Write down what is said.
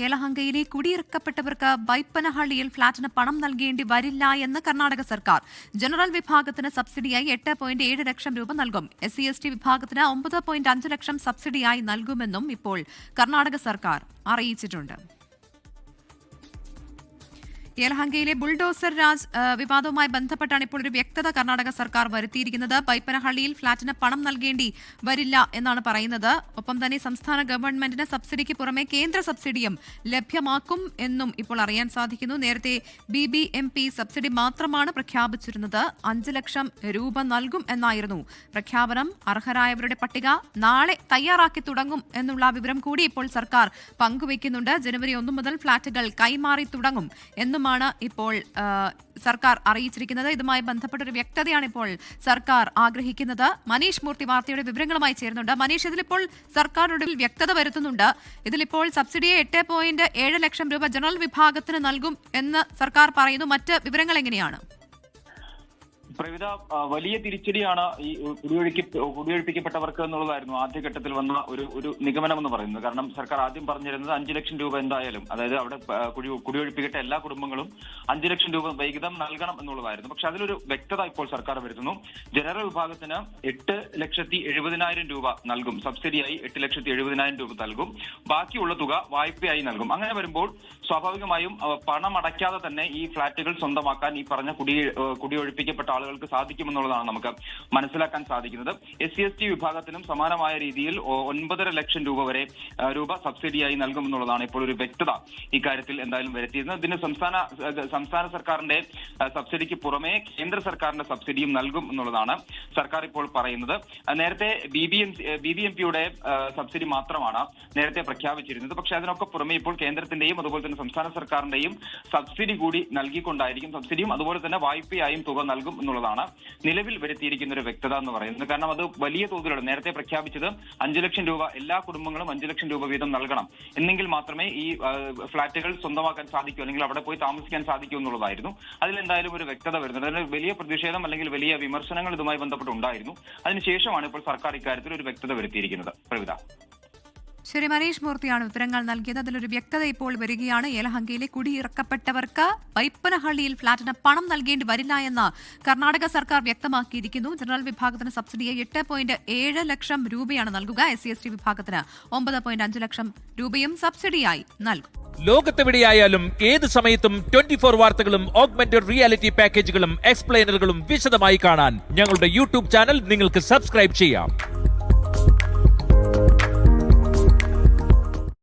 യേലഹങ്കയിലെ കുടിയിറക്കപ്പെട്ടവർക്ക് ബൈപ്പനഹള്ളിയിൽ ഫ്ളാറ്റിന് പണം നൽകേണ്ടി വരില്ല എന്ന് കർണാടക സർക്കാർ. ജനറൽ വിഭാഗത്തിന് സബ്സിഡിയായി 8.7 ലക്ഷം രൂപ നൽകും. SC/ST വിഭാഗത്തിന് 9.5 ലക്ഷം സബ്സിഡിയായി നൽകുമെന്നും ഇപ്പോൾ കർണാടക സർക്കാർ അറിയിച്ചിട്ടുണ്ട്. യേലഹങ്കയിലെ ബുൾഡോസർ രാജ് വിവാദവുമായി ബന്ധപ്പെട്ടാണ് ഇപ്പോൾ ഒരു വ്യക്തത കർണാടക സർക്കാർ വരുത്തിയിരിക്കുന്നത്. ബൈപ്പനഹള്ളിയിൽ ഫ്ളാറ്റിന് പണം നൽകേണ്ടി വരില്ല എന്നാണ് പറയുന്നത്. ഒപ്പം തന്നെ സംസ്ഥാന ഗവൺമെന്റിന് സബ്സിഡിക്ക് പുറമെ കേന്ദ്ര സബ്സിഡിയും ലഭ്യമാക്കും എന്നും ഇപ്പോൾ അറിയാൻ സാധിക്കുന്നു. നേരത്തെ BBMP സബ്സിഡി മാത്രമാണ് പ്രഖ്യാപിച്ചിരുന്നത്. 5 ലക്ഷം രൂപ നൽകും എന്നായിരുന്നു പ്രഖ്യാപനം. അർഹരായവരുടെ പട്ടിക നാളെ തയ്യാറാക്കി തുടങ്ങും എന്നുള്ള വിവരം കൂടി ഇപ്പോൾ സർക്കാർ പങ്കുവയ്ക്കുന്നുണ്ട്. ജനുവരി 1 മുതൽ ഫ്ളാറ്റുകൾ കൈമാറി തുടങ്ങും എന്നും ഇപ്പോൾ സർക്കാർ അറിയിച്ചിരിക്കുന്നത്. ഇതുമായി ബന്ധപ്പെട്ട ഒരു വ്യക്തതയാണ് ഇപ്പോൾ സർക്കാർ ആഗ്രഹിക്കുന്നത്. മനീഷ് മൂർത്തി വാർത്തയുടെ വിവരങ്ങളുമായി ചേരുന്നുണ്ട്. മനീഷ്, ഇതിലിപ്പോൾ സർക്കാരിനോട് വ്യക്തത വരുത്തുന്നുണ്ട്. ഇതിലിപ്പോൾ സബ്സിഡിയെ 8.7 ലക്ഷം രൂപ ജനറൽ വിഭാഗത്തിന് നൽകും എന്ന് സർക്കാർ പറയുന്നു. മറ്റ് വിവരങ്ങൾ എങ്ങനെയാണ്? പ്രവിത, വലിയ തിരിച്ചടിയാണ് ഈ കുടിയൊഴിപ്പിക്കപ്പെട്ടവർക്ക് എന്നുള്ളതായിരുന്നു ആദ്യഘട്ടത്തിൽ വന്ന ഒരു നിഗമനം എന്ന് പറയുന്നത്. കാരണം സർക്കാർ ആദ്യം പറഞ്ഞിരുന്നത് 5 ലക്ഷം രൂപ എന്തായാലും, അതായത് അവിടെ കുടിയൊഴിപ്പിക്കപ്പെട്ട എല്ലാ കുടുംബങ്ങളും 5 ലക്ഷം രൂപ വൈകിതം നൽകണം എന്നുള്ളതായിരുന്നു. പക്ഷെ അതിലൊരു വ്യക്തത ഇപ്പോൾ സർക്കാർ വരുത്തുന്നു. ജനറൽ വിഭാഗത്തിന് 8,70,000 രൂപ നൽകും. സബ്സിഡിയായി 8,70,000 രൂപ നൽകും. ബാക്കിയുള്ള തുക വായ്പയായി നൽകും. അങ്ങനെ വരുമ്പോൾ സ്വാഭാവികമായും പണം അടയ്ക്കാതെ തന്നെ ഈ ഫ്ളാറ്റുകൾ സ്വന്തമാക്കാൻ ഈ പറഞ്ഞ കുടിയൊഴിപ്പിക്കപ്പെട്ട ആളുകൾക്ക് സാധിക്കുമെന്നുള്ളതാണ് നമുക്ക് മനസ്സിലാക്കാൻ സാധിക്കുന്നത്. SC/ST വിഭാഗത്തിനും സമാനമായ രീതിയിൽ 9.5 ലക്ഷം രൂപ വരെ സബ്സിഡിയായി നൽകുമെന്നുള്ളതാണ് ഇപ്പോൾ ഒരു വ്യക്തത ഇക്കാര്യത്തിൽ എന്തായാലും വരുത്തിയിരുന്നത്. ഇതിന് സംസ്ഥാന സർക്കാരിന്റെ സബ്സിഡിക്ക് പുറമെ കേന്ദ്ര സർക്കാരിന്റെ സബ്സിഡിയും നൽകും എന്നുള്ളതാണ് സർക്കാർ ഇപ്പോൾ പറയുന്നത്. നേരത്തെ BBMPയുടെ സബ്സിഡി മാത്രമാണ് നേരത്തെ പ്രഖ്യാപിച്ചിരുന്നത്. പക്ഷെ അതിനൊക്കെ പുറമെ ഇപ്പോൾ കേന്ദ്രത്തിന്റെയും അതുപോലെ തന്നെ സംസ്ഥാന സർക്കാരിന്റെയും സബ്സിഡി കൂടി നൽകിക്കൊണ്ടായിരിക്കും. സബ്സിഡിയും അതുപോലെ തന്നെ വായ്പയായും തുക നൽകും എന്നുള്ളതാണ് നിലവിൽ വരുത്തിയിരിക്കുന്ന ഒരു വ്യക്തത എന്ന് പറയുന്നത്. കാരണം അത് വലിയ തോതിലുള്ള, നേരത്തെ പ്രഖ്യാപിച്ചത് 5 ലക്ഷം രൂപ എല്ലാ കുടുംബങ്ങളും 5 ലക്ഷം രൂപ വീതം നൽകണം, എന്നെങ്കിൽ മാത്രമേ ഈ ഫ്ളാറ്റുകൾ സ്വന്തമാക്കാൻ സാധിക്കൂ, അല്ലെങ്കിൽ അവിടെ പോയി താമസിക്കാൻ സാധിക്കൂ എന്നുള്ളതായിരുന്നു. അതിലെന്തായാലും ഒരു വ്യക്തത വരുന്നത്. അതിന് വലിയ പ്രതിഷേധം അല്ലെങ്കിൽ വലിയ വിമർശനങ്ങൾ ഇതുമായി ബന്ധപ്പെട്ട് ഉണ്ടായിരുന്നു. അതിനുശേഷമാണ് ഇപ്പോൾ സർക്കാർ ഇക്കാര്യത്തിൽ ഒരു വ്യക്തത വരുത്തിയിരിക്കുന്നത്. പ്രവിത, ശരി, മനീഷ് മൂർത്തിയാണ് വിവരങ്ങൾ നൽകിയത്. അതിലൊരു വ്യക്തത ഇപ്പോൾ വരികയാണ്. യേലഹങ്കയിലെ കുടിയിറക്കപ്പെട്ടവർക്ക് ബൈപ്പനഹള്ളിയിൽ ഫ്ളാറ്റിന് പണം നൽകേണ്ടി വരില്ല എന്ന് കർണാടക സർക്കാർ വ്യക്തമാക്കിയിരിക്കുന്നു. ജനറൽ വിഭാഗത്തിന് സബ്സിഡിയെ 8.7 ലക്ഷം രൂപയാണ് നൽകുക. SC/ST വിഭാഗത്തിന് 9.5 ലക്ഷം രൂപയും സബ്സിഡിയായി നൽകും. ലോകത്തെവിടെയായാലും ഏത് സമയത്തും 24 വാർത്തകളും ഓഗ്മെന്റഡ് റിയാലിറ്റി പാക്കേജുകളും എക്സ്പ്ലെയിനറുകളും വിശദമായി കാണാൻ ഞങ്ങളുടെ YouTube ചാനൽ നിങ്ങൾക്ക് സബ്സ്ക്രൈബ് ചെയ്യാം.